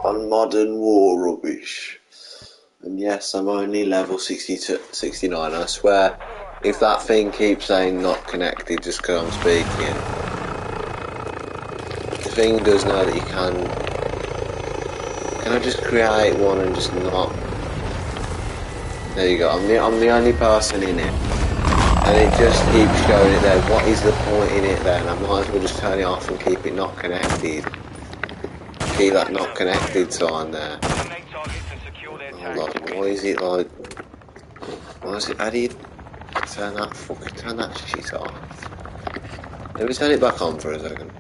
on Modern War Rubbish. And yes, I'm only level 69. I swear, if that thing keeps saying not connected just because I'm speaking, the thing does know that you can. Can I just create one and just not? There you go. I'm the only person in it, and it just keeps showing it there. What is the point in it then? I might as well just turn it off and keep it not connected. Keep that not connected sign there. Hold on. Why is it like? Why is it? How do you turn that shit off? Let me turn it back on for a second.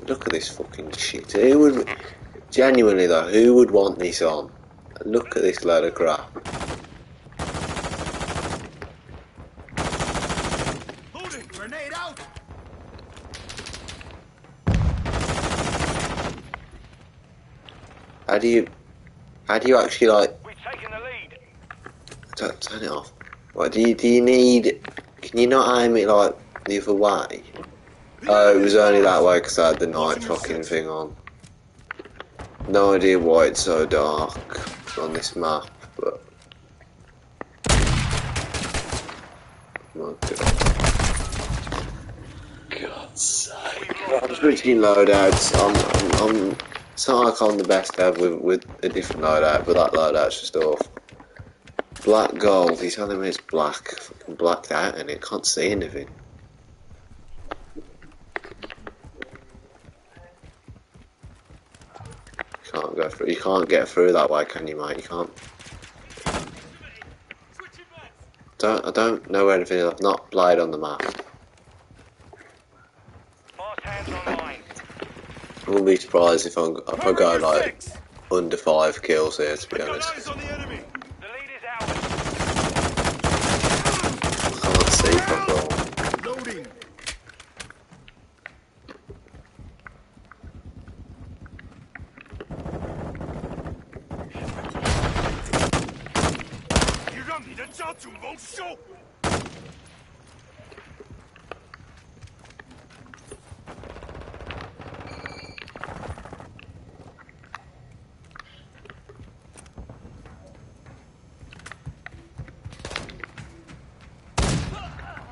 Look at this fucking shit. Who would, genuinely though, who would want this on? Look at this load of crap. Loading, grenade out. How do you actually like? We've taken the lead. Turn it off. What do you need? Can you not aim it like the other way? Oh, it was only that way because I had the night fucking thing on. No idea why it's so dark on this map, but oh God's sake! I'm switching loadouts. I'm. It's not like I'm the best ever with a different loadout, but that loadout's just off. Black gold. He's telling me it's black. Fucking blacked out, and it can't see anything. Can't go through. You can't get through that way, can you, mate? You can't. I don't know where anything is. I've not played on the map. Fast hands online. I wouldn't be surprised if I go like under 5 kills here, to be honest. The lead is out. I can't see properly. Loading.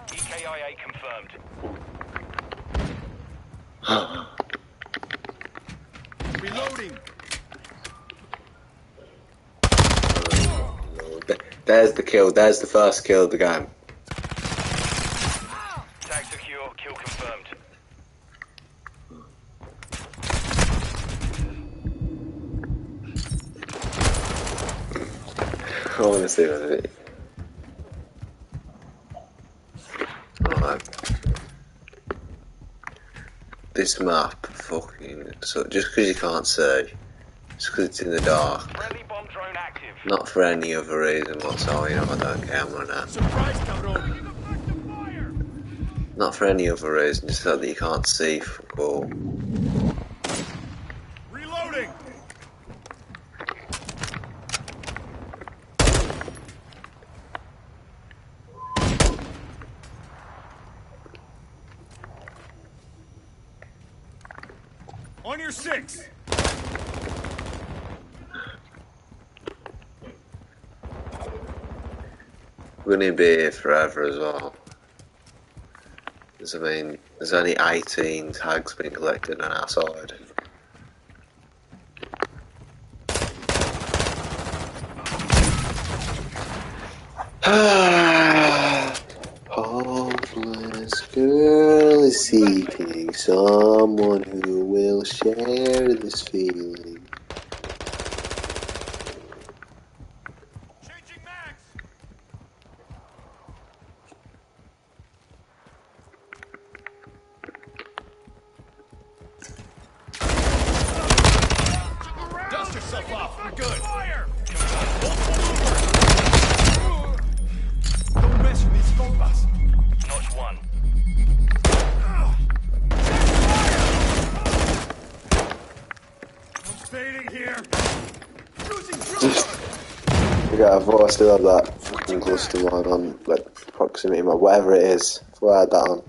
EKIA confirmed. Reloading. There's the kill. There's the first kill of the game. Tag secure. Kill confirmed. I want to see what it is. Right. This map, fucking. So just because you can't see, just because it's in the dark. Friendly bomb drone active. Not for any other reason whatsoever, you know, I don't care, I'm running. Surprise, cabron. Not for any other reason, just so that you can't see fuck all. Reloading. On your 6. We're gonna be here forever as well. There's only 18 tags being collected on our side. Hopeless girl is seeking someone who will share this feeling. Changing mags. Dust yourself off. We're good. Fire. Don't mess with these bombas. Notch 1. I'm fading here. Losing drone. Yeah, I thought I still had that fucking cluster mine on, like, proximity mode, whatever it is. I thought I had that on.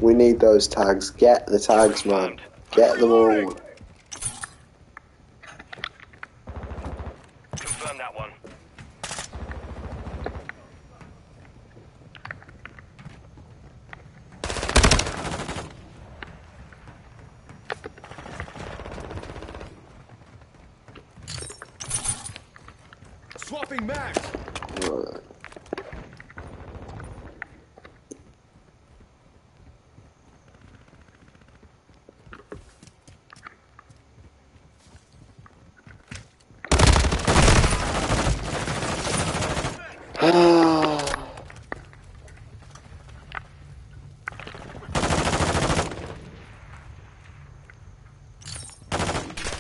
We need those tags. Get the tags, man. Get them all. Confirm that one. Swapping mags. Right.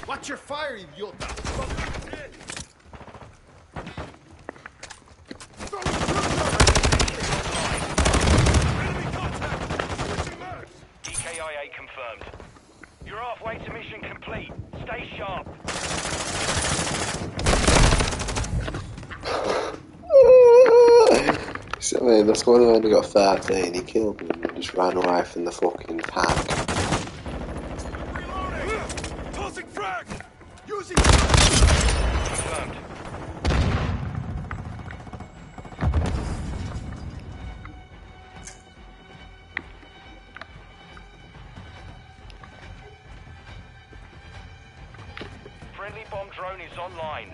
Watch your fire, idiota. EKIA confirmed. You're halfway to mission complete. Stay sharp. I mean, that's one who only got 13. He killed me and just ran away from the fucking pack. Reloading. Tossing frag. Using. Confirmed. Friendly bomb drone is online.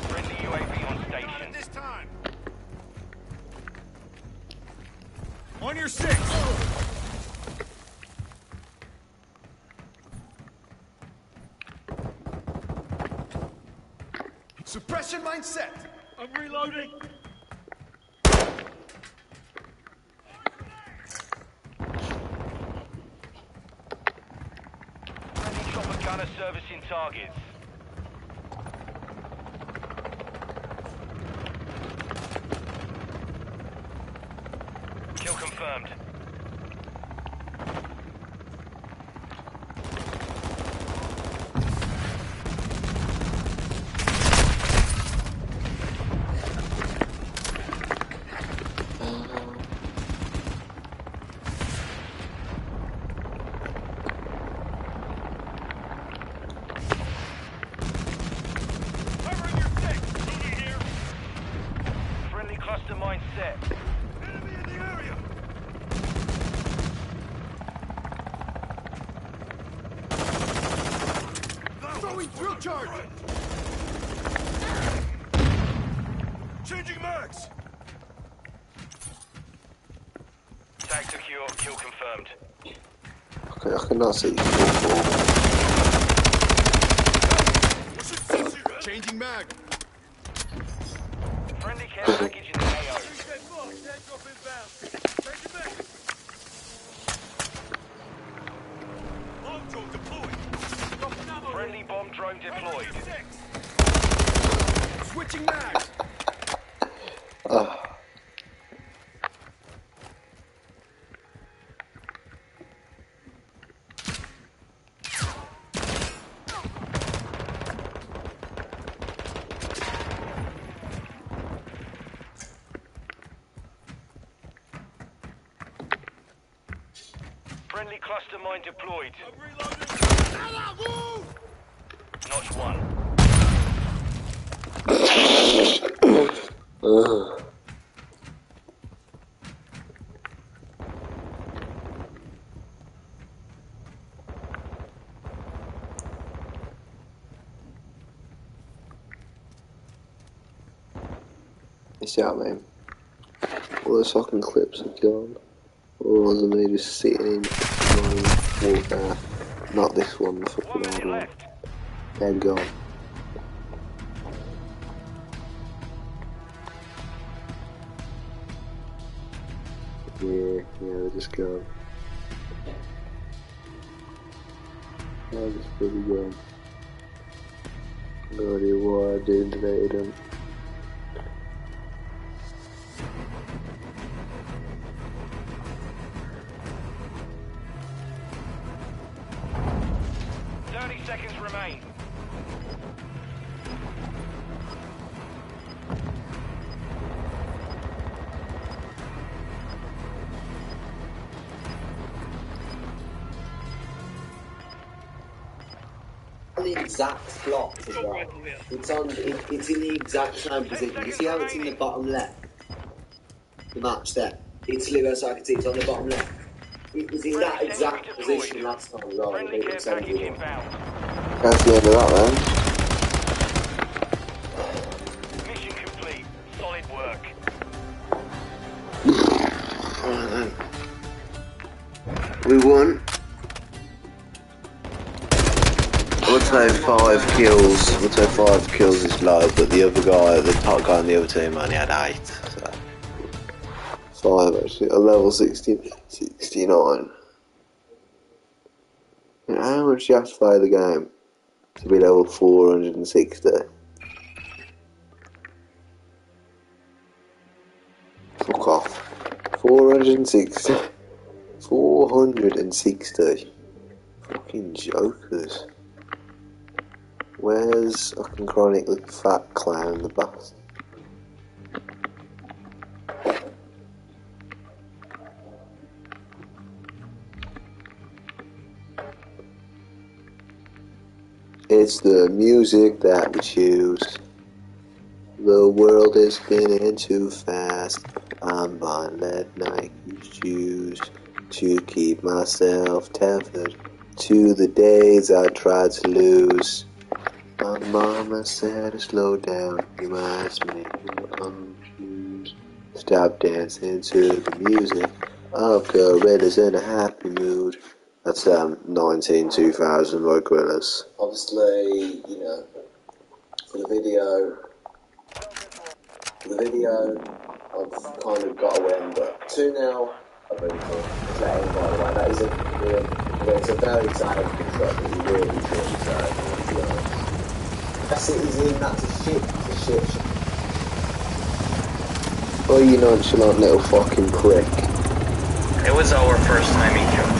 Friendly UAV on Got it station. this time. On your 6. Suppression mine set. I'm reloading. Friendly chopper gunner servicing targets. Kill confirmed. Covering your 6. Moving here. Friendly cluster mine set. Enemy in the area. Throwing drill charge. Changing mags. Tag secure. Kill confirmed. Okay, I cannot see. Changing mag. Friendly care package in the AO. Friendly bomb drone deployed. Switching mags. Friendly cluster mine deployed. Move! Notch 1. You see what I mean? All those fucking clips are gone. All of me just sitting in Warfare. Not this one, the 1 fucking minute old one. left. They're gone. Yeah, they're just gone. They're just really gone. No idea why I deleted them. Seconds remain. the exact slot as well. It's in the exact same position. You see how it's in the bottom left? The match there. It's Lewis, I can see it's on the bottom left. It was in that exact position last time as well. Friendly care package inbound. That's the end of that then. Mission complete. Solid work. Alright then. We won. I would say 5 kills. I would say 5 kills is low, but the other guy, the top guy on the other team only had 8. So 5 actually. A level 69. You know, how much do you have to play the game to be level 460? Fuck off. 460. 460. Fucking jokers. Where's fucking chronically fat clown the bastard? It's the music that we choose. The world is spinning too fast. I'm buying lead Nike shoes to keep myself tethered to the days I tried to lose. My mama said to slow down, you might make me confused. Stop dancing to the music of gorillas in a happy mood. That's 2000 by Gorillas. Obviously, you know, for the video, I've kind of got a win, but 2-0, I'm really cool. Playing, by the way, that is it's a very exciting shot that you really should say. City's in, that's a shit. Oh, you nonchalant little fucking prick. It was our first time each other.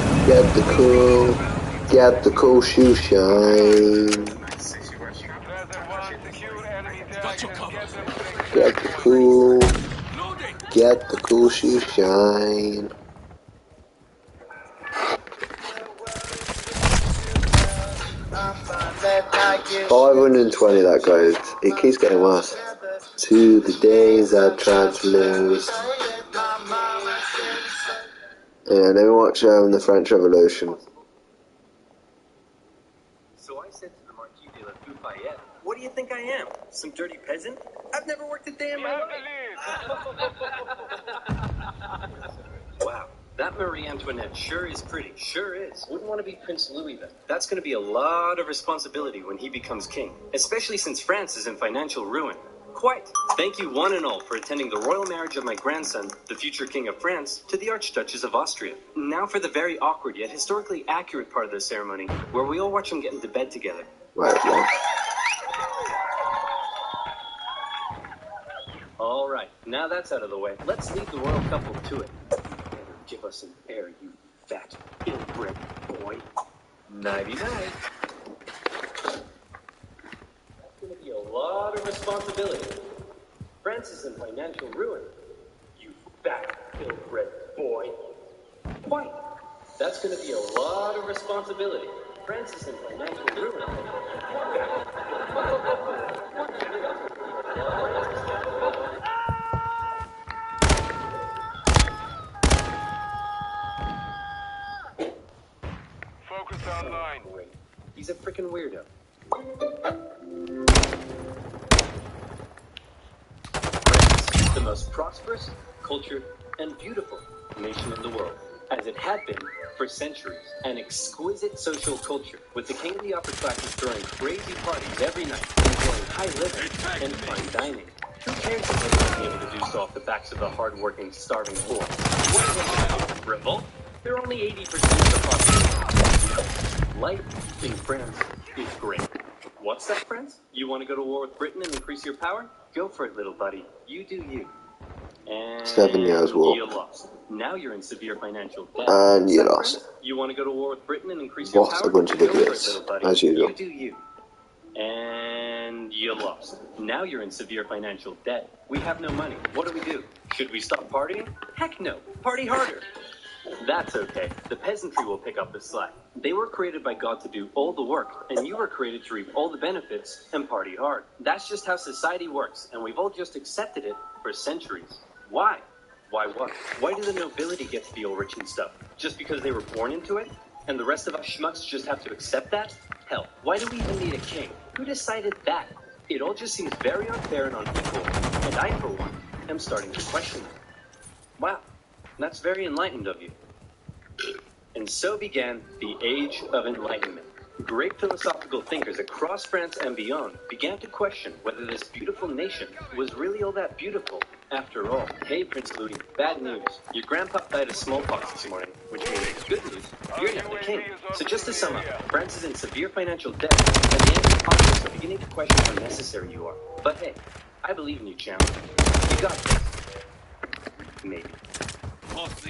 Get the cool shoe shine. Get the cool shoe shine. 520 that goes. It keeps getting worse. To the days I tried to lose. Yeah, let me watch the French Revolution. So I said to the Marquis de la Fayette, what do you think I am? Some dirty peasant? I've never worked a day in my life. Wow, that Marie Antoinette sure is pretty. Sure is. Wouldn't want to be Prince Louis then. That's going to be a lot of responsibility when he becomes king, especially since France is in financial ruin. Quite. Thank you one and all for attending the royal marriage of my grandson, the future King of France, to the Archduchess of Austria. Now for the very awkward yet historically accurate part of the ceremony, where we all watch them get into bed together. Right, yeah. All right, now that's out of the way. Let's lead the royal couple to it. Give us an air, you fat, ill-bred boy. Nighty-night. That's going to be a lot of responsibility. France is in financial ruin. You fat, ill-bred boy. Quite. That's going to be a lot of responsibility. France is in financial ruin. Focus online. He's a freaking weirdo. France, the most prosperous, cultured, and beautiful nation in the world, as it had been for centuries. An exquisite social culture, with the king of the upper classes throwing crazy parties every night, enjoying high living and fine dining. Who cares if they won't be able to do so off the backs of the hard-working, starving poor? What is it? Revolt? They're only 80% of the population. Life in France is great. What's that, France? You want to go to war with Britain and increase your power? Go for it, little buddy. You do you. And 7 years war. you lost. Now you're in severe financial debt. And you What's that, lost. France? You want to go to war with Britain and increase your What power? a bunch of Go for it, idiots, little buddy. as usual. You do you. And you lost. Now you're in severe financial debt. We have no money. What do? Should we stop partying? Heck no. Party harder. That's okay. The peasantry will pick up the slack. They were created by God to do all the work, and you were created to reap all the benefits and party hard. That's just how society works, and we've all just accepted it for centuries. Why? Why what? Why do the nobility get to be all rich and stuff? Just because they were born into it? And the rest of us schmucks just have to accept that? Hell, why do we even need a king? Who decided that? It all just seems very unfair and unequal, and I, for one, am starting to question it. Wow, that's very enlightened of you. And so began the Age of Enlightenment. Great philosophical thinkers across France and beyond began to question whether this beautiful nation was really all that beautiful after all. Hey, Prince Louis, bad news. Your grandpa died of smallpox this morning, which means good news, you're now the king. So just to sum up, France is in severe financial debt, and the angry populace are beginning to question how necessary you are. But hey, I believe in you, champ. You got this. Maybe. Prince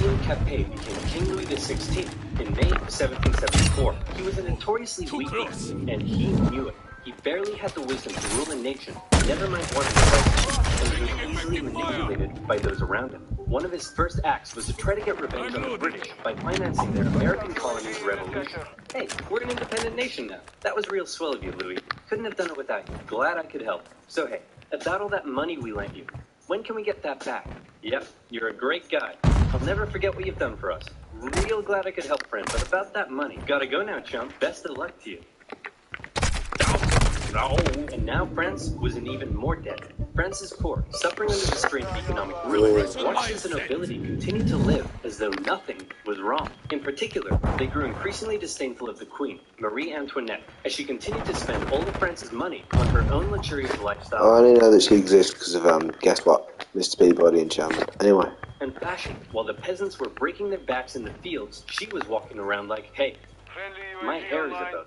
Louis Capet became King Louis XVI in May of 1774. He was a notoriously weak man, and he knew it. He barely had the wisdom to rule a nation, never mind one of the crises, and he was easily manipulated by those around him. One of his first acts was to try to get revenge on the British by financing their American colony's revolution. Hey, we're an independent nation now. That was real swell of you, Louis. Couldn't have done it without you. Glad I could help. So hey, about all that money we lent you, when can we get that back? Yep, you're a great guy. I'll never forget what you've done for us. Real glad I could help, friend, but about that money. Gotta go now, chump. Best of luck to you. And now France was in even more debt. France is poor, suffering under the strain of economic ruin. Watched as the nobility continued to live as though nothing was wrong. In particular, they grew increasingly disdainful of the Queen, Marie Antoinette, as she continued to spend all of France's money on her own luxurious lifestyle. I only know that she exists because of, guess what? Mr. Peabody and Chandler. Anyway. And fashion. While the peasants were breaking their backs in the fields, she was walking around like, hey, my hair is a boat.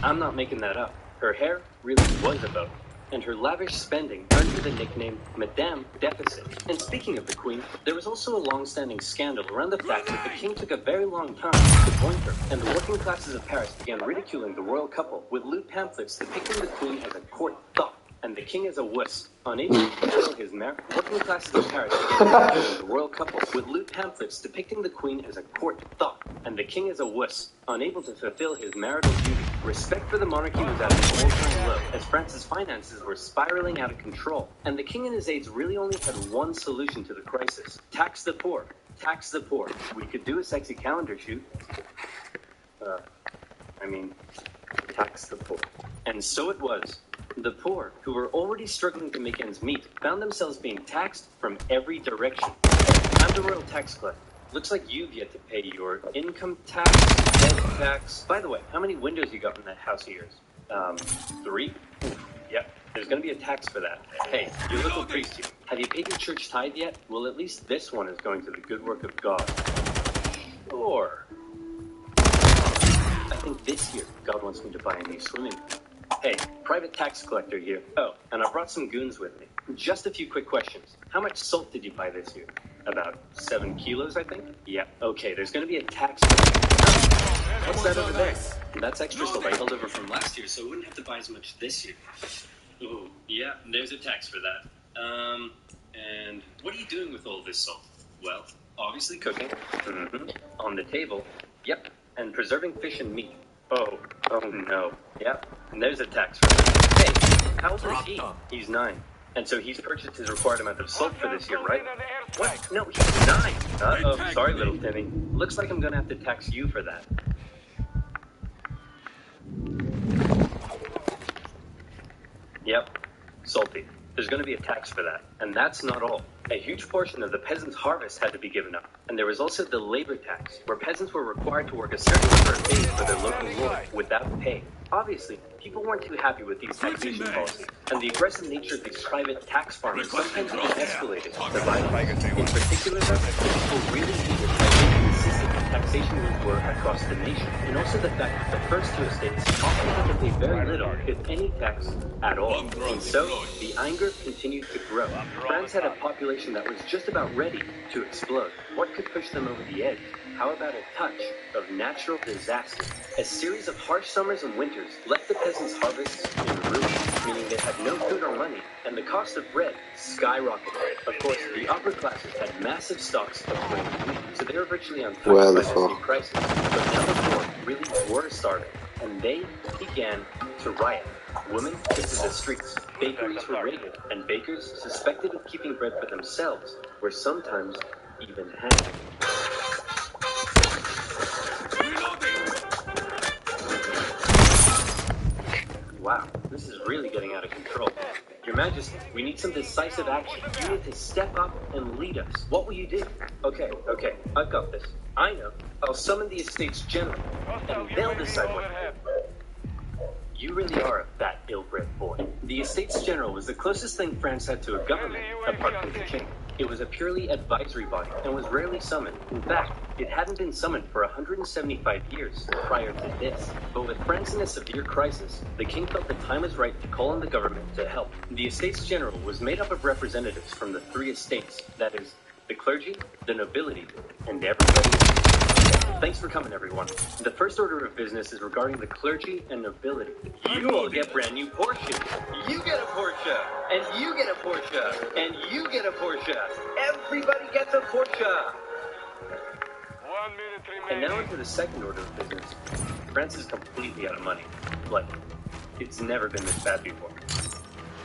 I'm not making that up. Her hair really was a boat. And her lavish spending earned her the nickname Madame Deficit. And speaking of the Queen, there was also a long-standing scandal around the fact that the king took a very long time to appoint her, and the working classes of Paris began ridiculing the royal couple with lewd pamphlets depicting the Queen as a court thought, and the king as a wuss. Unable to fulfill his merit, working classes of Paris began ridiculing the royal couple with lewd pamphlets depicting the Queen as a court thought, and the king as a wuss. Unable to fulfill his marital duty, respect for the monarchy was at an all-time low, as France's finances were spiraling out of control, and the king and his aides really only had one solution to the crisis: tax the poor. Tax the poor. We could do a sexy calendar shoot. Tax the poor. And so it was. The poor, who were already struggling to make ends meet, found themselves being taxed from every direction. I'm the royal tax collector. Looks like you've yet to pay your income tax, debt tax. By the way, how many windows you got in that house of yours? 3? Oof. Yep, there's gonna be a tax for that. Hey, your local priest here, have you paid your church tithe yet? Well, at least this one is going to the good work of God. Sure. I think this year, God wants me to buy a new swimming pool. Hey, private tax collector here. Oh, and I brought some goons with me. Just a few quick questions. How much salt did you buy this year? About 7 kilos, I think? Yeah. Okay, there's gonna be a tax. What's that over there? That's extra salt I held over from last year, so I wouldn't have to buy as much this year. Oh, yeah, there's a tax for that. And what are you doing with all this salt? Well, obviously cooking. Mm-hmm. On the table. Yep. And preserving fish and meat. Oh no. Yep. And there's a tax for that. Hey, how old is he? He's 9. And so he's purchased his required amount of salt for this year, right? What? No, he's 9. Uh-oh, sorry, little Timmy. Looks like I'm gonna have to tax you for that. Yep. Salty. There's gonna be a tax for that. And that's not all. A huge portion of the peasants' harvest had to be given up. And there was also the labor tax, where peasants were required to work a certain number of days for their local lord without pay. Obviously, people weren't too happy with these taxation policies, and the aggressive nature of these private tax farmers sometimes even escalated to violence. In particular, though, people really hated how inconsistent the taxation rules were across the nation, and also the fact that the first 2 estates often had to pay very little, if any, tax at all. And so, the anger continued to grow. France had a population that was just about ready to explode. What could push them over the edge? How about a touch of natural disaster? A series of harsh summers and winters left the peasants' harvests in ruin, meaning they had no food or money, and the cost of bread skyrocketed. Of course, the upper classes had massive stocks of grain and wheat, so they were virtually untouched by this new crisis. But now the poor really were starving, and they began to riot. Women took to the streets, bakeries were raided, and bakers, suspected of keeping bread for themselves, were sometimes even hanged. Wow, this is really getting out of control. Your Majesty, we need some decisive action. You need to step up and lead us. What will you do? Okay, I've got this. I know. I'll summon the Estates General, and they'll decide what to do. You really are a fat, ill-bred boy. The Estates General was the closest thing France had to a government, apart from the king. It was a purely advisory body and was rarely summoned. In fact, it hadn't been summoned for 175 years prior to this. But with France in a severe crisis, the king felt the time was right to call on the government to help. The Estates General was made up of representatives from the three estates, that is, the clergy, the nobility, and everybody else. Thanks for coming, everyone. The first order of business is regarding the clergy and nobility. You all get brand new Porsches. You get a Porsche, and you get a Porsche, and you get a Porsche. Everybody gets a Porsche. 1 minute And remaining. now into the second order of business. France is completely out of money. Like, it's never been this bad before.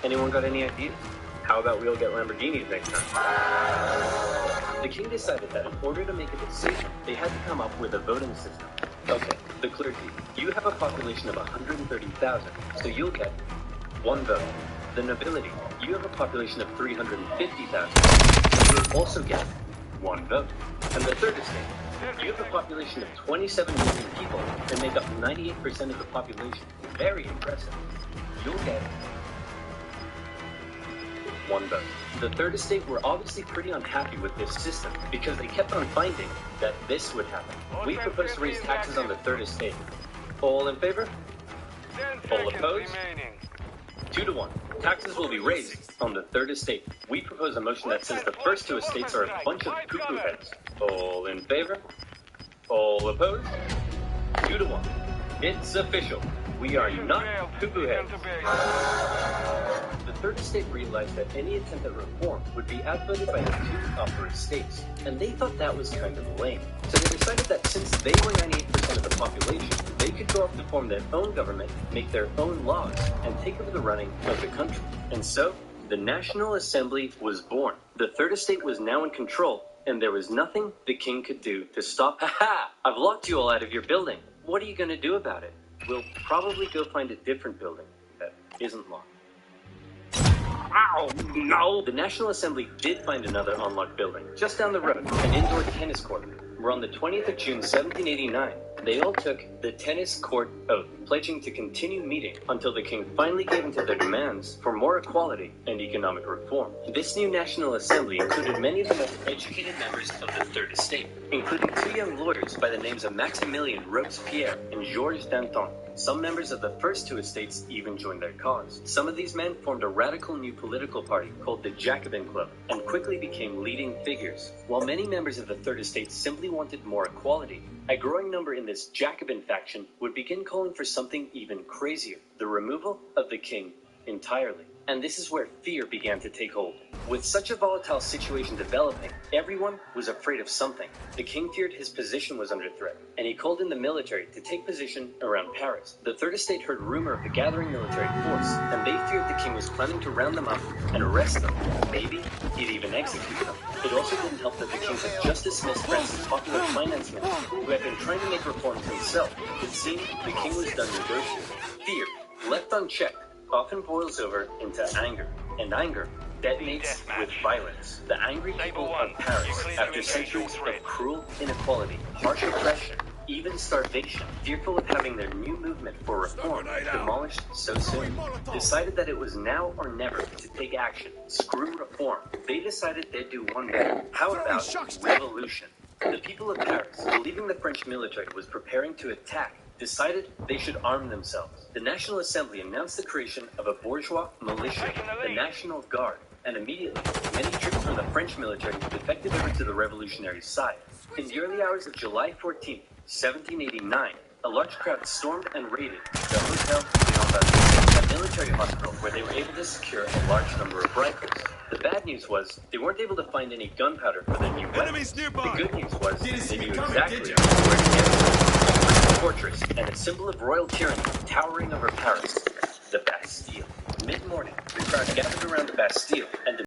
Anyone got any ideas? How about we all get Lamborghinis next time? The king decided that in order to make a decision, they had to come up with a voting system. Okay, the clergy, you have a population of 130,000, so you'll get one vote. The nobility, you have a population of 350,000, so you'll also get one vote. And the third estate, you have a population of 27 million people and make up 98% of the population. Very impressive. You'll get one vote. The third estate were obviously pretty unhappy with this system because they kept on finding that this would happen. We propose to raise taxes on the third estate. All in favor? 10 All seconds opposed? remaining. 2-1. Taxes will be raised on the third estate. We propose a motion that says the first two estates are a bunch of cuckoo heads. All in favor? All opposed? 2-1. It's official. We are not cuckoo heads. The third estate realized that any attempt at reform would be outvoted by the two upper estates, and they thought that was kind of lame. So they decided that since they were 98% of the population, they could go off to form their own government, make their own laws, and take over the running of the country. And so, the National Assembly was born. The third estate was now in control, and there was nothing the king could do to stop. Ha! I've locked you all out of your building. What are you going to do about it? We'll probably go find a different building that isn't locked. Ow! No! The National Assembly did find another unlocked building, just down the road, an indoor tennis court. We're on the 20th of June, 1789. They all took the tennis court oath, pledging to continue meeting until the king finally gave in to their demands for more equality and economic reform. This new National Assembly included many of the most educated members of the Third Estate, including two young lawyers by the names of Maximilien Robespierre and Georges Danton. Some members of the first two estates even joined their cause. Some of these men formed a radical new political party called the Jacobin Club and quickly became leading figures. While many members of the Third Estate simply wanted more equality, a growing number in this Jacobin faction would begin calling for something even crazier, the removal of the king entirely. And this is where fear began to take hold. With such a volatile situation developing, everyone was afraid of something. The king feared his position was under threat, and he called in the military to take position around Paris. The Third Estate heard rumor of the gathering military force, and they feared the king was planning to round them up and arrest them. Maybe he'd even execute them. It also didn't help that the king had just dismissed France's popular finance minister, who had been trying to make reforms himself. It seemed the king was done negotiating. Fear, left unchecked, often boils over into anger, and anger detonates with violence. The angry people of Paris, after centuries of cruel inequality, harsh oppression, even starvation, fearful of having their new movement for reform demolished so soon, decided that it was now or never to take action. Screw reform. They decided they'd do one better. How about revolution? The people of Paris, believing the French military was preparing to attack, decided they should arm themselves. The National Assembly announced the creation of a bourgeois militia, the National Guard, and immediately, many troops from the French military defected over to the revolutionary side. In the early hours of July 14, 1789, a large crowd stormed and raided the Hotel Jean Valjean, a military hospital where they were able to secure a large number of rifles. The bad news was they weren't able to find any gunpowder for their new weapons. Enemies nearby. The good news was Didn't see they me knew coming, exactly did you? where to get it. A fortress and a symbol of royal tyranny towering over Paris, the Bastille. Mid-morning, the crowd gathered around the Bastille and